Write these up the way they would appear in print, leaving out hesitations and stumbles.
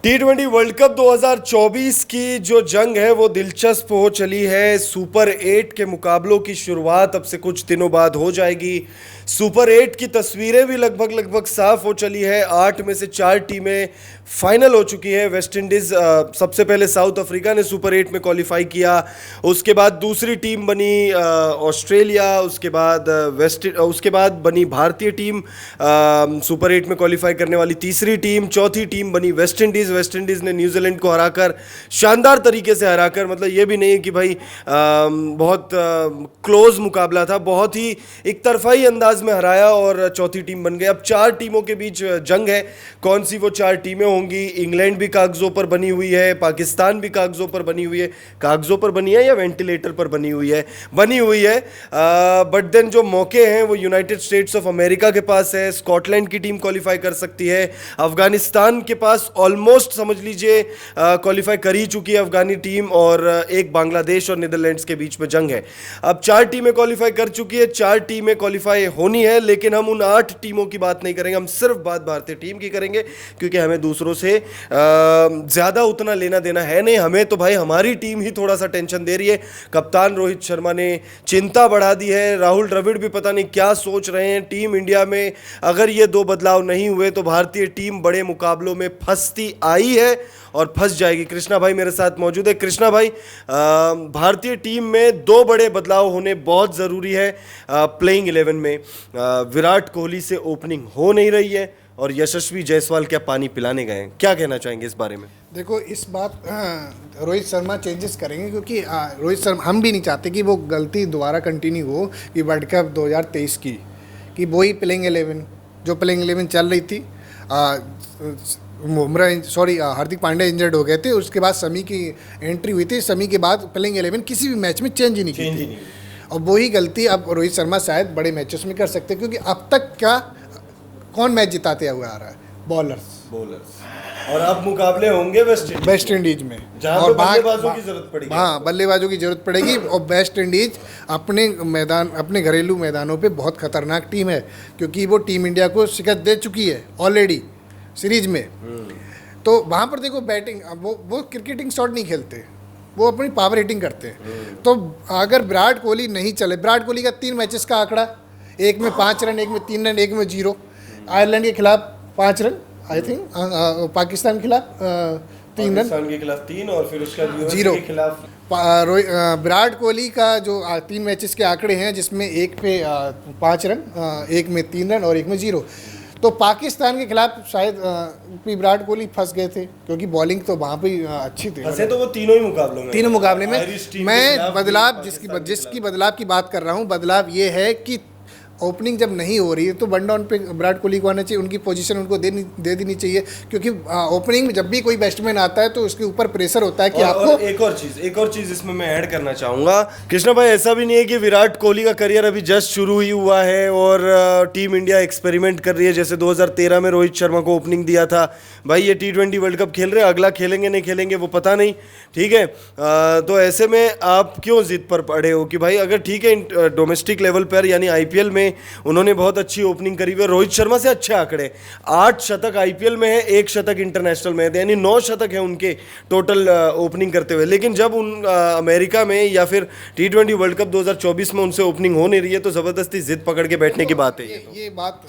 T20 world cup 2024 की जो जंग है वो दिलचस्प हो चली है। सुपर 8 के मुकाबलों की शुरुआत अब से कुछ दिनों बाद हो जाएगी। सुपर 8 की तस्वीरें भी लगभग साफ हो चली है। 8 में से 4 टीमें फाइनल हो चुकी है। वेस्ट इंडीज़ सबसे पहले साउथ अफ्रीका ने सुपर 8 में क्वालिफाई किया। उसके बाद दूसरी टीम बनी ऑस्ट्रेलिया। उसके बाद बनी भारतीय टीम सुपर 8 में क्वालिफाई करने वाली तीसरी टीम। चौथी टीम बनी वेस्ट इंडीज़ ने न्यूजीलैंड को हराकर, शानदार तरीके से हराकर, मतलब ये भी नहीं कि भाई बहुत क्लोज मुकाबला था, बहुत ही एक तरफाई अंदाज में हराया और चौथी टीम बन गई। अब 4 टीमों के बीच जंग है। कौन सी वो 4 टीमें होंगी? इंग्लैंड भी कागजों पर बनी हुई है, पाकिस्तान भी कागजों पर बनी हुई है। कागजों पर बनी है या वेंटिलेटर पर बनी हुई है? बनी हुई है। बट देन जो मौके हैं वो यूनाइटेड स्टेट्स ऑफ अमेरिका के पास है। स्कॉटलैंड की टीम क्वालिफाई कर सकती है। अफगानिस्तान के पास ऑलमोस्ट समझ लीजिए क्वालिफाई कर ही चुकी है अफगानी टीम, और एक बांग्लादेश और नीदरलैंड्स के बीच में जंग है। अब 4 टीमें क्वालिफाई कर चुकी है, 4 टीमें क्वालिफाई होनी है, लेकिन हम उन 8 टीमों की बात नहीं करेंगे। हम सिर्फ बात भारतीय टीम की करेंगे, क्योंकि हमें दूसरों से ज़्यादा उतना लेना देना है नहीं। हमें तो भाई हमारी टीम ही थोड़ा सा टेंशन दे रही है। कप्तान रोहित शर्मा ने चिंता बढ़ा दी है। राहुल द्रविड़ भी पता नहीं क्या सोच रहे हैं। टीम इंडिया में अगर ये 2 बदलाव नहीं हुए तो भारतीय टीम बड़े मुकाबलों में फंसती आई है और फंस जाएगी। कृष्णा भाई मेरे साथ मौजूद है। कृष्णा भाई, भारतीय टीम में 2 बड़े बदलाव होने बहुत ज़रूरी है। प्लेइंग 11 में विराट कोहली से ओपनिंग हो नहीं रही है और यशस्वी जायसवाल क्या पानी पिलाने गए हैं? क्या कहना चाहेंगे इस बारे में? देखो, इस बात रोहित शर्मा चेंजेस करेंगे, क्योंकि रोहित शर्मा, हम भी नहीं चाहते कि वो गलती दोबारा कंटिन्यू हो कि वर्ल्ड कप 2023 की, कि वही प्लेइंग 11 जो प्लेइंग 11 चल रही थी। हार्दिक पांड्या इंजर्ड हो गए थे, उसके बाद समी की एंट्री हुई थी। समी के बाद प्लेइंग 11 किसी भी मैच में चेंज ही नहीं की थी। और वही गलती अब रोहित शर्मा शायद बड़े मैचेस में कर सकते हैं, क्योंकि अब तक क्या कौन मैच जिताते हुए आ रहा है? बॉलर्स। और अब मुकाबले होंगे वेस्ट इंडीज में, और बल्लेबाजों की जरूरत पड़ेगी। हाँ, बल्लेबाजों की जरूरत पड़ेगी। और वेस्ट इंडीज अपने घरेलू मैदानों पे बहुत खतरनाक टीम है, क्योंकि वो टीम इंडिया को शिकस्त दे चुकी है ऑलरेडी सीरीज में। तो वहाँ पर देखो, बैटिंग, वो क्रिकेटिंग शॉट नहीं खेलते, वो अपनी पावर हिटिंग करते हैं। तो अगर विराट कोहली नहीं चले, विराट कोहली का 3 मैचेस का आंकड़ा, एक में 5 रन, एक में 3 रन, एक में 0। आयरलैंड के खिलाफ 5 रन, आई थिंक पाकिस्तान के खिलाफ 3 रन, पाकिस्तान के खिलाफ 3, और फिर उसका 0 के खिलाफ। विराट कोहली का जो 3 मैचेस के आंकड़े हैं, जिसमें एक पे 5 रन, एक में 3 रन और एक में 0। तो पाकिस्तान के खिलाफ शायद विराट कोहली फंस गए थे, क्योंकि बॉलिंग तो वहाँ पे अच्छी थी। फंसे तो वो तीनों मुकाबले में मैं बदलाव जिसकी बदलाव की बात कर रहा हूँ, बदलाव ये है कि ओपनिंग जब नहीं हो रही है तो वन डाउन पे विराट कोहली को आना चाहिए। उनकी पोजीशन उनको दे देनी चाहिए, क्योंकि ओपनिंग में जब भी कोई बैट्समैन आता है तो उसके ऊपर प्रेशर होता है कि आपको। एक और चीज इसमें मैं ऐड करना चाहूंगा कृष्णा भाई, ऐसा भी नहीं है कि विराट कोहली का करियर अभी जस्ट शुरू ही हुआ है और टीम इंडिया एक्सपेरिमेंट कर रही है। जैसे 2013 में रोहित शर्मा को ओपनिंग दिया था। भाई ये T20 वर्ल्ड कप खेल रहे हैं, अगला खेलेंगे नहीं खेलेंगे वो पता नहीं, ठीक है। तो ऐसे में आप क्यों जिद पर पड़े हो कि भाई अगर ठीक है डोमेस्टिक लेवल पर यानी IPL में उन्होंने बहुत अच्छी ओपनिंग करी हुई है। रोहित शर्मा से अच्छे आंकड़े, 8 शतक IPL में है, 1 शतक इंटरनेशनल में है, यानी 9 शतक है उनके टोटल ओपनिंग करते हुए। लेकिन जब अमेरिका में या फिर T20 वर्ल्ड कप 2024 में उनसे ओपनिंग हो नहीं रही है तो ज़बरदस्ती जिद पकड़ के बैठने की बात है। ये बात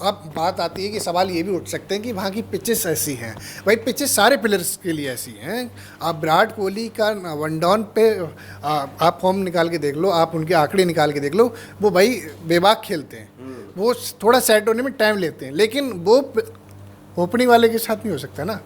अब बात आती है कि सवाल ये भी उठ सकते हैं कि वहाँ की पिचेस ऐसी हैं। भाई पिचेस सारे प्लेयर्स के लिए ऐसी हैं। आप विराट कोहली का वन डाउन पे आप फॉर्म निकाल के देख लो, आप उनके आंकड़े निकाल के देख लो, वो भाई बेबाक खेलते हैं। वो थोड़ा सेट होने में टाइम लेते हैं, लेकिन वो ओपनिंग वाले के साथ नहीं हो सकता ना,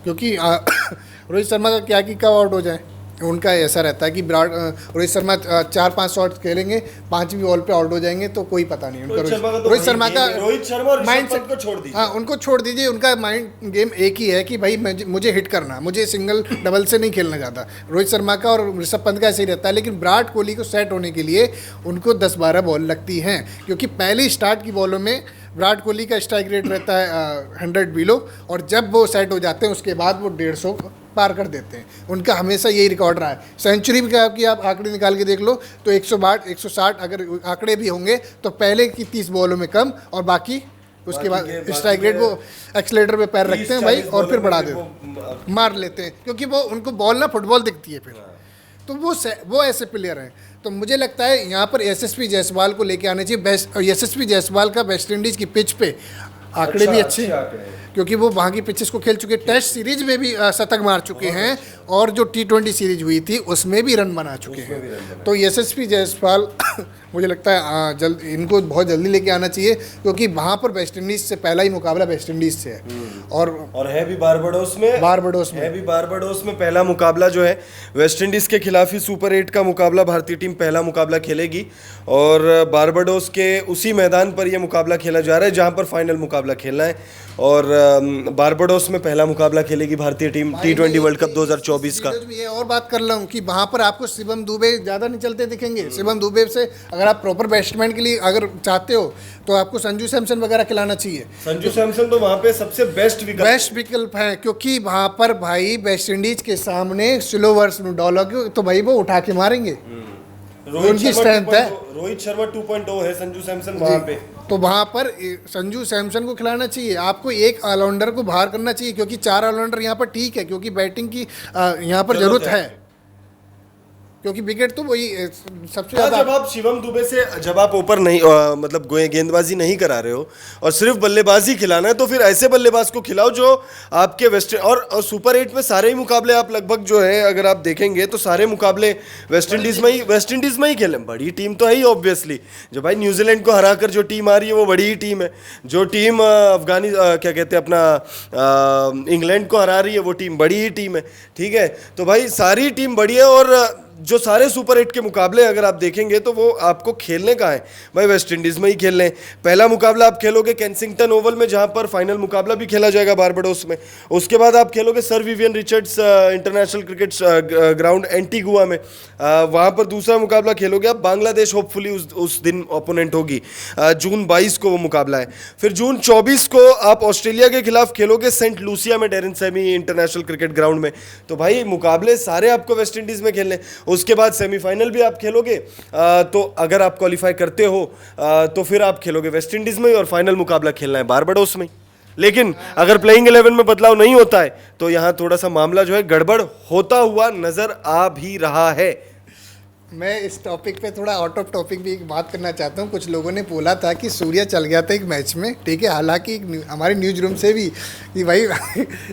क्योंकि रोहित शर्मा का क्या कि कब आउट हो जाए। उनका ऐसा रहता है कि रोहित शर्मा 4-5 शॉट खेलेंगे, 5वीं बॉल पे आउट हो जाएंगे तो कोई पता नहीं उनका। रोहित शर्मा का माइंडसेट को छोड़ दीजिए। हाँ, उनको छोड़ दीजिए। उनका माइंड गेम एक ही है कि भाई मुझे हिट करना, मुझे सिंगल डबल से नहीं खेलना चाहता। रोहित शर्मा का और ऋषभ पंत का ऐसे ही रहता है। लेकिन विराट कोहली को सेट होने के लिए उनको 10-12 बॉल लगती हैं, क्योंकि पहली स्टार्ट की बॉलों में विराट कोहली का स्ट्राइक रेट रहता है 100 बिलो, और जब वो सेट हो जाते हैं उसके बाद वो 150 पार कर देते हैं। उनका हमेशा यही रिकॉर्ड रहा है। सेंचुरी भी आपकी आप आंकड़े निकाल के देख लो तो 160 अगर आंकड़े भी होंगे तो पहले की 30 बॉलों में कम और बाकी उसके बाकी बाद के- स्ट्राइक बाकी रेट वो एक्सीलेटर पे पैर रखते हैं भाई 30-40 और फिर बॉलों बढ़ा में देते वो मार लेते हैं, क्योंकि वो उनको बॉल ना फुटबॉल दिखती है फिर। तो वो ऐसे प्लेयर हैं। तो मुझे लगता है यहाँ पर एसएसपी जायसवाल को लेके आने चाहिए। बेस्ट एसएसपी जायसवाल का वेस्ट इंडीज़ की पिच पे आंकड़े भी अच्छे हैं, आंकड़े हैं। क्योंकि वो वहाँ की पिचेस को खेल चुके, टेस्ट सीरीज में भी शतक मार चुके हैं और जो T20 सीरीज हुई थी उसमें भी रन बना चुके हैं। तो एसएसपी जायसवाल मुझे लगता है जल्द इनको बहुत जल्दी लेके आना चाहिए, क्योंकि वहाँ पर वेस्ट इंडीज़ से पहला ही मुकाबला वेस्ट इंडीज़ से है और है भी बारबाडोस में है भी बारबाडोस में पहला मुकाबला जो है वेस्ट इंडीज के खिलाफ ही सुपर 8 का मुकाबला भारतीय टीम पहला मुकाबला खेलेगी और बारबाडोस के उसी मैदान पर यह मुकाबला खेला जा रहा है जहां पर फाइनल मुकाबला खेलना है और बारबाडोस में पहला मुकाबला खेलेगी भारतीय टीम T20 वर्ल्ड कप 2024 का। ये और बात कर रहा हूँ कि वहाँ पर आपको शिवम दुबे ज़्यादा नहीं चलते दिखेंगे। शिवम दुबे से अगर आप प्रॉपर बैट्समैन के लिए अगर चाहते हो तो आपको संजू सैमसन वगैरह खिलाना चाहिए। संजू सैमसन तो वहाँ पे सबसे बेस्ट विकल्प है, क्योंकि वहाँ पर भाई वेस्ट इंडीज के सामने स्लो ओवर्स में डालोगे तो भाई वो उठा के मारेंगे। उनकी स्ट्रेंथ है। रोहित शर्मा 2.0 है संजू सैमसन वहाँ पे। तो वहाँ पर संजू सैमसन को खिलाना चाहिए। आपको एक ऑलराउंडर को बाहर करना चाहिए, क्योंकि 4 ऑलराउंडर यहाँ पर ठीक है, क्योंकि बैटिंग की यहाँ पर जरूरत है, क्योंकि विकेट तो वही सबसे ज्यादा। जब आप शिवम दुबे से जब आप ऊपर नहीं मतलब गेंदबाजी नहीं करा रहे हो और सिर्फ बल्लेबाजी खिलाना है, तो फिर ऐसे बल्लेबाज को खिलाओ जो आपके वेस्ट और सुपर 8 में सारे ही मुकाबले आप लगभग जो है अगर आप देखेंगे तो सारे मुकाबले वेस्ट इंडीज में ही खेले। बड़ी टीम तो है ही ऑब्वियसली, जो भाई न्यूजीलैंड को हराकर जो टीम आ रही है वो बड़ी ही टीम है। जो टीम क्या कहते हैं अपना इंग्लैंड को हरा रही है वो टीम बड़ी ही टीम है। ठीक है, तो भाई सारी टीम बड़ी है और जो सारे सुपर 8 के मुकाबले अगर आप देखेंगे तो वो आपको खेलने का है भाई वेस्ट इंडीज़ में ही खेलने। पहला मुकाबला आप खेलोगे केंसिंगटन ओवल में जहां पर फाइनल मुकाबला भी खेला जाएगा बारबाडोस में। उसके बाद आप खेलोगे sir Vivian Richards international cricket ground Antigua में, वहां पर दूसरा मुकाबला खेलोगे आप। बांग्लादेश होपफुली उस दिन ओपोनेंट होगी। जून 22 को वो मुकाबला है। फिर जून 24 को आप ऑस्ट्रेलिया के खिलाफ खेलोगे सेंट लूसिया में Darren semi international cricket ground में। तो भाई मुकाबले सारे आपको वेस्ट इंडीज़ में खेलने। उसके बाद सेमीफाइनल भी आप खेलोगे तो अगर आप क्वालिफाई करते हो तो फिर आप खेलोगे वेस्ट इंडीज में और फाइनल मुकाबला खेलना है बारबाडोस में। लेकिन अगर प्लेइंग 11 में बदलाव नहीं होता है तो यहाँ थोड़ा सा मामला जो है गड़बड़ होता हुआ नजर आ भी रहा है। मैं इस टॉपिक पे थोड़ा आउट ऑफ टॉपिक भी एक बात करना चाहता हूँ। कुछ लोगों ने बोला था कि सूर्या चल गया था एक मैच में, ठीक है, हालांकि हमारे न्यूज रूम से भी कि भाई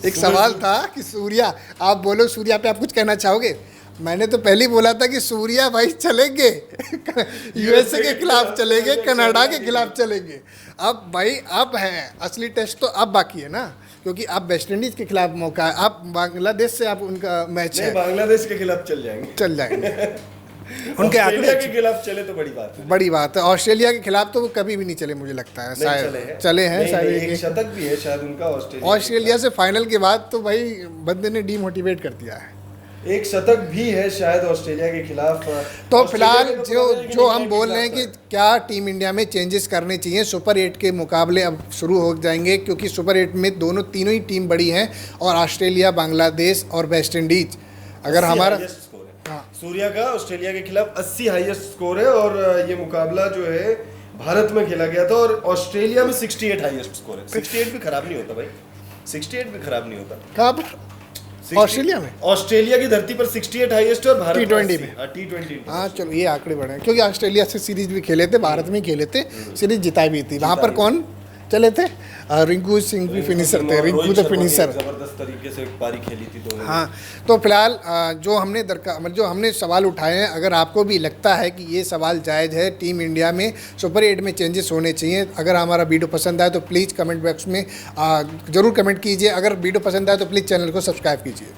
एक सवाल था कि सूर्या, आप बोलो सूर्या पे आप कुछ कहना चाहोगे? मैंने तो पहले ही बोला था कि सूर्या भाई चलेंगे यूएसए के खिलाफ चलेंगे, कनाडा के खिलाफ चलेंगे। अब भाई अब है असली टेस्ट तो अब बाकी है ना, क्योंकि अब वेस्ट इंडीज के खिलाफ मौका है, अब बांग्लादेश से आप उनका मैच है। बांग्लादेश के खिलाफ चल जाएंगे उनके ऑस्ट्रेलिया के खिलाफ चले तो बड़ी बात है। ऑस्ट्रेलिया के खिलाफ तो वो कभी भी नहीं चले, मुझे लगता है शायद चले हैं शायद एक शतक भी है शायद उनका ऑस्ट्रेलिया से फाइनल के बाद। तो भाई बंदे ने डीमोटिवेट कर दिया है। एक शतक भी है शायद ऑस्ट्रेलिया के खिलाफ। तो फिलहाल जो हम बोल रहे हैं कि क्या टीम इंडिया में चेंजेस करने चाहिए। सुपर 8 के मुकाबले अब शुरू हो जाएंगे, क्योंकि सुपर 8 में तीनों ही टीम बड़ी हैं और ऑस्ट्रेलिया, बांग्लादेश और वेस्ट इंडीज। अगर हमारा सूर्या का ऑस्ट्रेलिया के खिलाफ 80 हाईएस्ट स्कोर है और ये मुकाबला जो है भारत में खेला गया था और ऑस्ट्रेलिया में 68 हाईएस्ट स्कोर है। 68 भी खराब नहीं होता भाई, 68 भी खराब नहीं होता। कहाँ पर? ऑस्ट्रेलिया में? ऑस्ट्रेलिया की धरती पर 68 हाईएस्ट और भारत T20 में। T20। हाँ चलो ये आंकड़े बढ़े, क्योंकि ऑस्ट्रेलिया से सीरीज भी खेले थे, भारत में खेले थे, सीरीज जिताई भी थी। वहाँ पर कौन चले थे? रिंकू सिंह भी फिनिशर थे, रिंकू द फिनिशर, जबरदस्त तरीके से एक पारी खेली थी दोनों। हाँ, तो फिलहाल जो हमने सवाल उठाए हैं, अगर आपको भी लगता है कि ये सवाल जायज़ है, टीम इंडिया में सुपर 8 में चेंजेस होने चाहिए, अगर हमारा वीडियो पसंद आए तो प्लीज़ कमेंट बॉक्स में ज़रूर कमेंट कीजिए। अगर वीडियो पसंद आए तो प्लीज़ चैनल को सब्सक्राइब कीजिए।